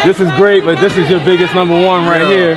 This is great, but this is your biggest number one right here.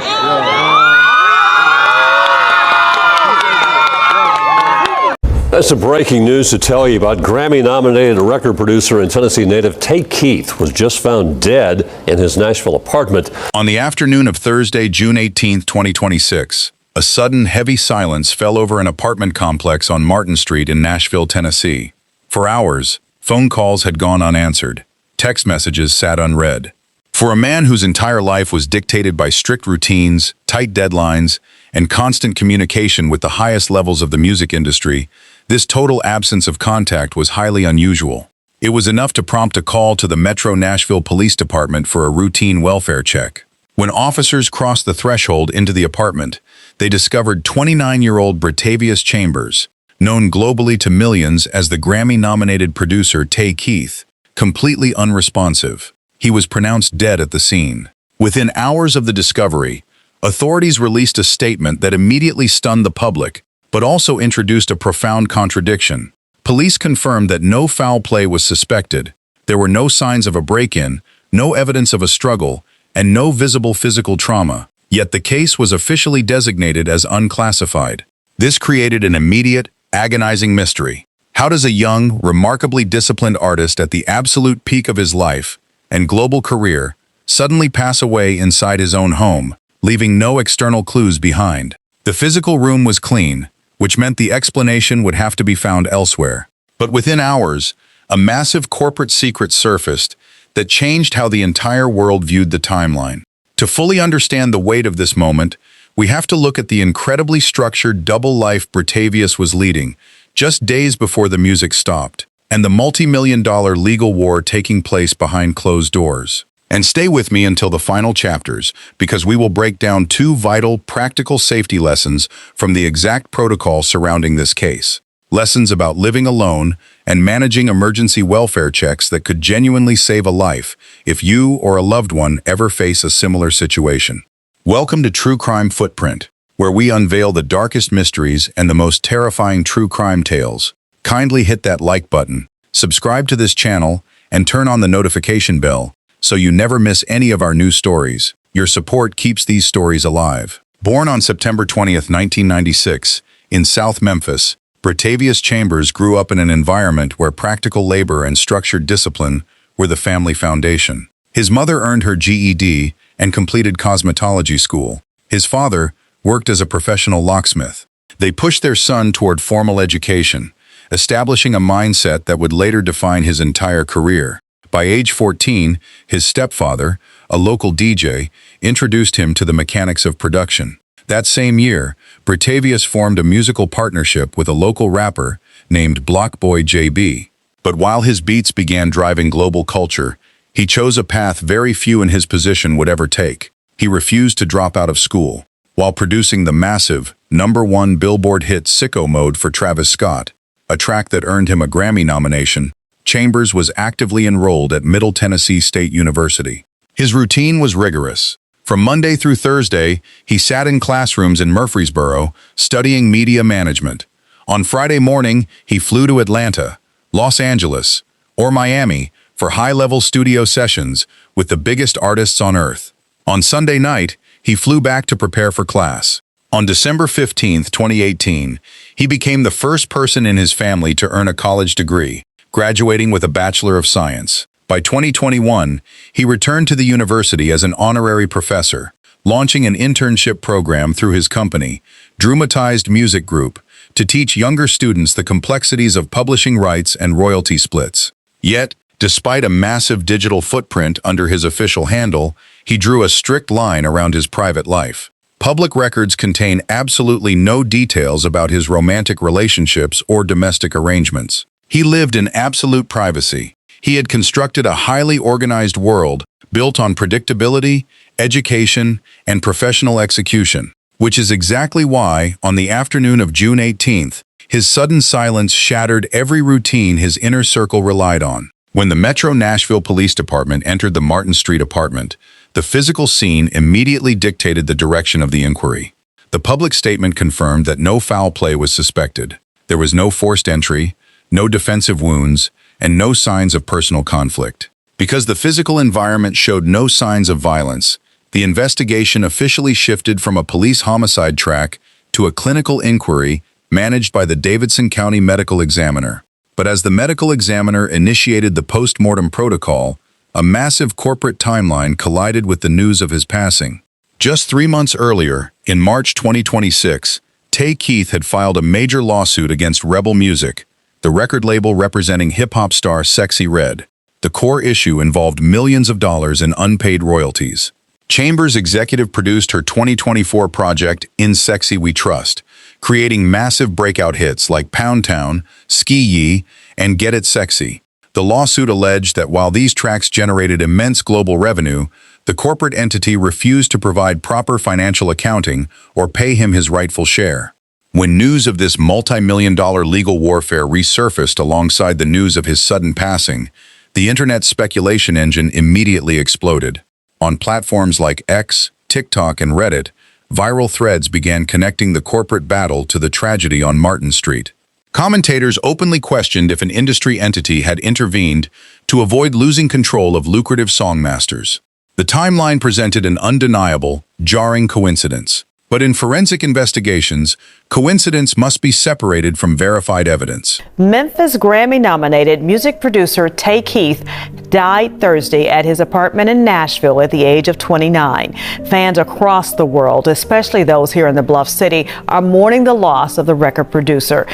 That's some breaking news to tell you about. Grammy-nominated record producer and Tennessee native Tay Keith was just found dead in his Nashville apartment. On the afternoon of Thursday, June 18, 2026, a sudden heavy silence fell over an apartment complex on Martin Street in Nashville, Tennessee. For hours, phone calls had gone unanswered. Text messages sat unread. For a man whose entire life was dictated by strict routines, tight deadlines, and constant communication with the highest levels of the music industry, this total absence of contact was highly unusual. It was enough to prompt a call to the Metro Nashville Police Department for a routine welfare check. When officers crossed the threshold into the apartment, they discovered 29-year-old Bratavius Chambers, known globally to millions as the Grammy-nominated producer Tay Keith, completely unresponsive. He was pronounced dead at the scene. Within hours of the discovery, authorities released a statement that immediately stunned the public, but also introduced a profound contradiction. Police confirmed that no foul play was suspected. There were no signs of a break-in, no evidence of a struggle, and no visible physical trauma. Yet the case was officially designated as unclassified. This created an immediate, agonizing mystery. How does a young, remarkably disciplined artist at the absolute peak of his life and global career suddenly pass away inside his own home, leaving no external clues behind? The physical room was clean, which meant the explanation would have to be found elsewhere. But within hours, a massive corporate secret surfaced that changed how the entire world viewed the timeline. To fully understand the weight of this moment, we have to look at the incredibly structured double life Bratavius was leading, just days before the music stopped, and the multi-million-dollar legal war taking place behind closed doors. And stay with me until the final chapters, because we will break down two vital, practical safety lessons from the exact protocol surrounding this case. Lessons about living alone and managing emergency welfare checks that could genuinely save a life if you or a loved one ever face a similar situation. Welcome to True Crime Footprint, where we unveil the darkest mysteries and the most terrifying true crime tales. Kindly hit that like button, subscribe to this channel, and turn on the notification bell so you never miss any of our new stories. Your support keeps these stories alive. Born on September 20th, 1996, in South Memphis, Bratavius Chambers grew up in an environment where practical labor and structured discipline were the family foundation. His mother earned her GED and completed cosmetology school. His father worked as a professional locksmith. They pushed their son toward formal education, establishing a mindset that would later define his entire career. By age 14, his stepfather, a local DJ, introduced him to the mechanics of production. That same year, Bratavius formed a musical partnership with a local rapper named Blockboy JB. But while his beats began driving global culture, he chose a path very few in his position would ever take. He refused to drop out of school. While producing the massive, #1 Billboard hit Sicko Mode for Travis Scott, a track that earned him a Grammy nomination, Chambers was actively enrolled at Middle Tennessee State University. His routine was rigorous. From Monday through Thursday, he sat in classrooms in Murfreesboro, studying media management. On Friday morning, he flew to Atlanta, Los Angeles, or Miami for high-level studio sessions with the biggest artists on earth. On Sunday night, he flew back to prepare for class. On December 15, 2018, he became the first person in his family to earn a college degree, graduating with a Bachelor of Science. By 2021, he returned to the university as an honorary professor, launching an internship program through his company, Dramatized Music Group, to teach younger students the complexities of publishing rights and royalty splits. Yet, despite a massive digital footprint under his official handle, he drew a strict line around his private life. Public records contain absolutely no details about his romantic relationships or domestic arrangements. He lived in absolute privacy. He had constructed a highly organized world built on predictability, education, and professional execution, which is exactly why, on the afternoon of June 18th, his sudden silence shattered every routine his inner circle relied on. When the Metro Nashville Police Department entered the Martin Street apartment, the physical scene immediately dictated the direction of the inquiry. The public statement confirmed that no foul play was suspected. There was no forced entry, no defensive wounds, and no signs of personal conflict. Because the physical environment showed no signs of violence, the investigation officially shifted from a police homicide track to a clinical inquiry managed by the Davidson County Medical Examiner. But as the medical examiner initiated the post-mortem protocol, a massive corporate timeline collided with the news of his passing. Just 3 months earlier, in March 2026, Tay Keith had filed a major lawsuit against Rebel Music, the record label representing hip-hop star Sexy Red. The core issue involved millions of dollars in unpaid royalties. Chambers executive produced her 2024 project In Sexy We Trust, creating massive breakout hits like Pound Town, Ski Yee, and Get It Sexy. The lawsuit alleged that while these tracks generated immense global revenue, the corporate entity refused to provide proper financial accounting or pay him his rightful share. When news of this multi-million-dollar legal warfare resurfaced alongside the news of his sudden passing, the internet speculation engine immediately exploded. On platforms like X, TikTok, and Reddit, viral threads began connecting the corporate battle to the tragedy on Martin Street. Commentators openly questioned if an industry entity had intervened to avoid losing control of lucrative songmasters. The timeline presented an undeniable, jarring coincidence. But in forensic investigations, coincidence must be separated from verified evidence. Memphis Grammy-nominated music producer Tay Keith died Thursday at his apartment in Nashville at the age of 29. Fans across the world, especially those here in the Bluff City, are mourning the loss of the record producer.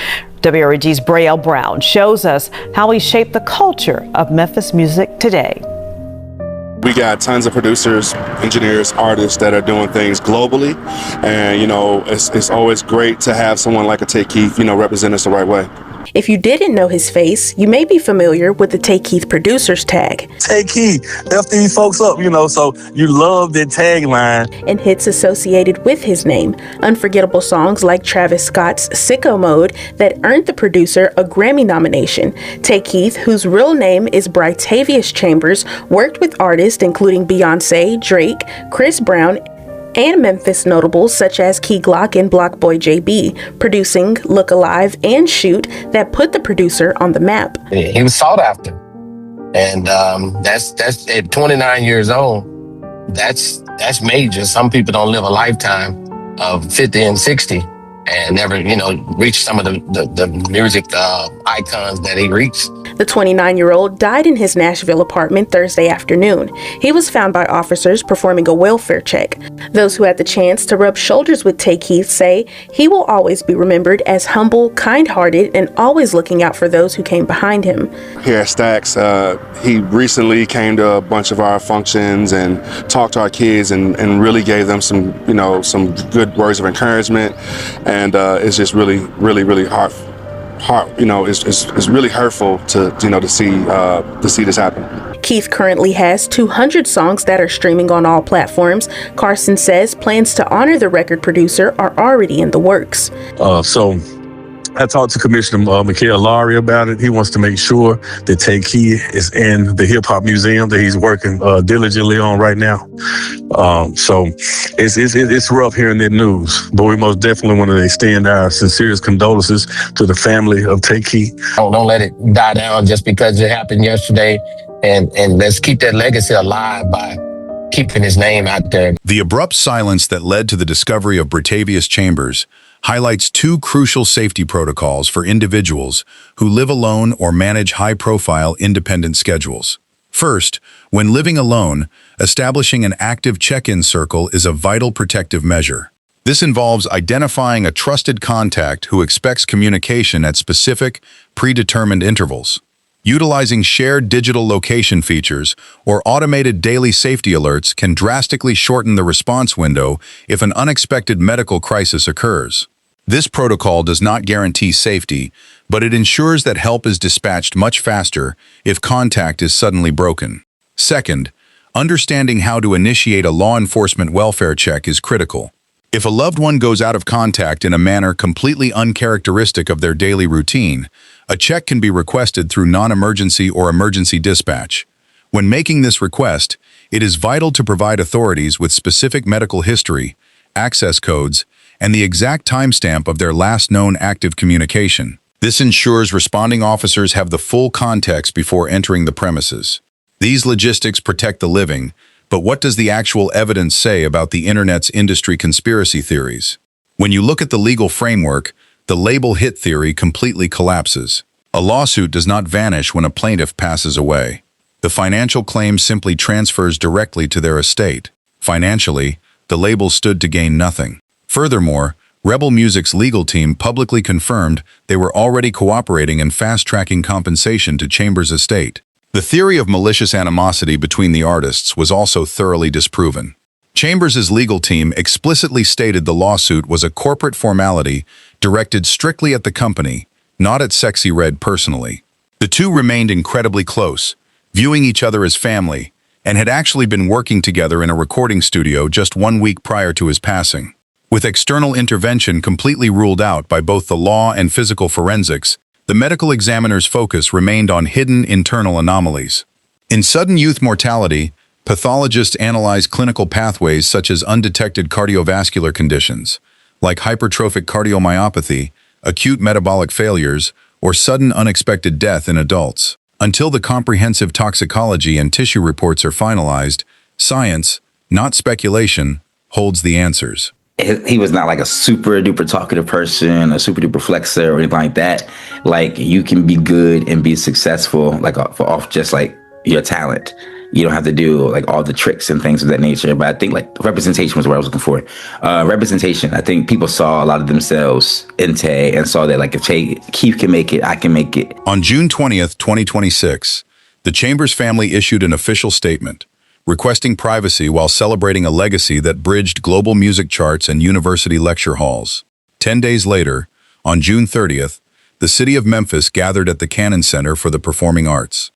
WREG's Braille Brown shows us how he shaped the culture of Memphis music today. We got tons of producers, engineers, artists that are doing things globally, and it's always great to have someone like a Tay Keith, represent us the right way. If you didn't know his face, you may be familiar with the Tay Keith producers tag. Tay Keith, lift these folks up, so you love that tagline. And hits associated with his name. Unforgettable songs like Travis Scott's Sicko Mode that earned the producer a Grammy nomination. Tay Keith, whose real name is Britavious Chambers, worked with artists including Beyonce, Drake, Chris Brown, and Memphis notables such as Key Glock and Blockboy JB, producing Look Alive and Shoot that put the producer on the map. He was sought after. And that's at 29 years old, that's major. Some people don't live a lifetime of 50 and 60 and never, reach some of the music icons that he reached. The 29-year-old died in his Nashville apartment Thursday afternoon. He was found by officers performing a welfare check. Those who had the chance to rub shoulders with Tay Keith say he will always be remembered as humble, kind-hearted, and always looking out for those who came behind him. Here at Stax, he recently came to a bunch of our functions and talked to our kids and really gave them some good words of encouragement. And it's just really, really, really it's really hurtful to see this happen. Keith currently has 200 songs that are streaming on all platforms. Carson says plans to honor the record producer are already in the works. So I talked to Commissioner Mikhail Lowry about it. He wants to make sure that Tay Keith is in the Hip Hop Museum that he's working diligently on right now. So it's rough hearing that news, but we most definitely want to extend our sincerest condolences to the family of Tay Keith. Don't let it die down just because it happened yesterday, and let's keep that legacy alive by keeping his name out there. The abrupt silence that led to the discovery of Britavious Chambers highlights two crucial safety protocols for individuals who live alone or manage high-profile independent schedules. First, when living alone, establishing an active check-in circle is a vital protective measure. This involves identifying a trusted contact who expects communication at specific, predetermined intervals. Utilizing shared digital location features or automated daily safety alerts can drastically shorten the response window if an unexpected medical crisis occurs. This protocol does not guarantee safety, but it ensures that help is dispatched much faster if contact is suddenly broken. Second, understanding how to initiate a law enforcement welfare check is critical. If a loved one goes out of contact in a manner completely uncharacteristic of their daily routine, a check can be requested through non-emergency or emergency dispatch. When making this request, it is vital to provide authorities with specific medical history, access codes, and the exact timestamp of their last known active communication. This ensures responding officers have the full context before entering the premises. These logistics protect the living, but what does the actual evidence say about the internet's industry conspiracy theories? When you look at the legal framework, the label hit theory completely collapses. A lawsuit does not vanish when a plaintiff passes away. The financial claim simply transfers directly to their estate. Financially, the label stood to gain nothing. Furthermore, Rebel Music's legal team publicly confirmed they were already cooperating and fast-tracking compensation to Chambers' estate. The theory of malicious animosity between the artists was also thoroughly disproven. Chambers' legal team explicitly stated the lawsuit was a corporate formality directed strictly at the company, not at Sexy Red personally. The two remained incredibly close, viewing each other as family, and had actually been working together in a recording studio just 1 week prior to his passing. With external intervention completely ruled out by both the law and physical forensics, the medical examiner's focus remained on hidden internal anomalies. In sudden youth mortality, pathologists analyzed clinical pathways such as undetected cardiovascular conditions, like hypertrophic cardiomyopathy, acute metabolic failures, or sudden unexpected death in adults. Until the comprehensive toxicology and tissue reports are finalized, science, not speculation, holds the answers. He was not like a super duper talkative person, a super duper flexer or anything like that. Like, you can be good and be successful like off just like your talent. You don't have to do like all the tricks and things of that nature. But I think like representation was what I was looking for. Representation. I think people saw a lot of themselves in Tay and saw that like if Tay Keith can make it, I can make it. On June 20th, 2026, the Chambers family issued an official statement requesting privacy while celebrating a legacy that bridged global music charts and university lecture halls. 10 days later, on June 30th, the city of Memphis gathered at the Cannon Center for the Performing Arts.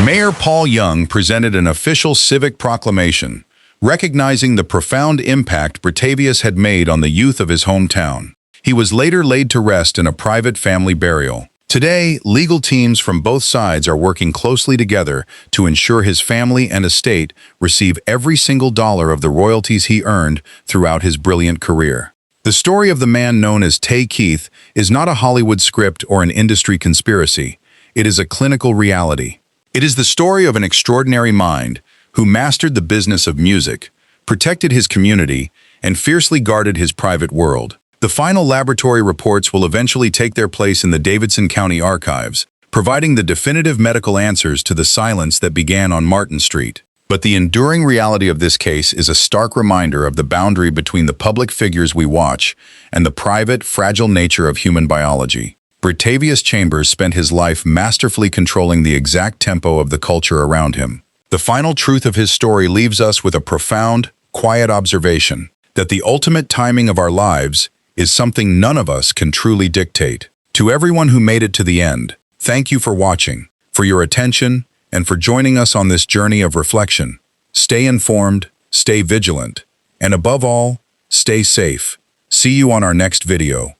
Mayor Paul Young presented an official civic proclamation recognizing the profound impact Bratavius had made on the youth of his hometown. He was later laid to rest in a private family burial. Today, legal teams from both sides are working closely together to ensure his family and estate receive every single dollar of the royalties he earned throughout his brilliant career. The story of the man known as Tay Keith is not a Hollywood script or an industry conspiracy. It is a clinical reality. It is the story of an extraordinary mind who mastered the business of music, protected his community, and fiercely guarded his private world. The final laboratory reports will eventually take their place in the Davidson County archives, providing the definitive medical answers to the silence that began on Martin Street. But the enduring reality of this case is a stark reminder of the boundary between the public figures we watch and the private, fragile nature of human biology. Bratavius Chambers spent his life masterfully controlling the exact tempo of the culture around him. The final truth of his story leaves us with a profound, quiet observation that the ultimate timing of our lives is something none of us can truly dictate. To everyone who made it to the end, thank you for watching, for your attention, and for joining us on this journey of reflection. Stay informed, stay vigilant, and above all, stay safe. See you on our next video.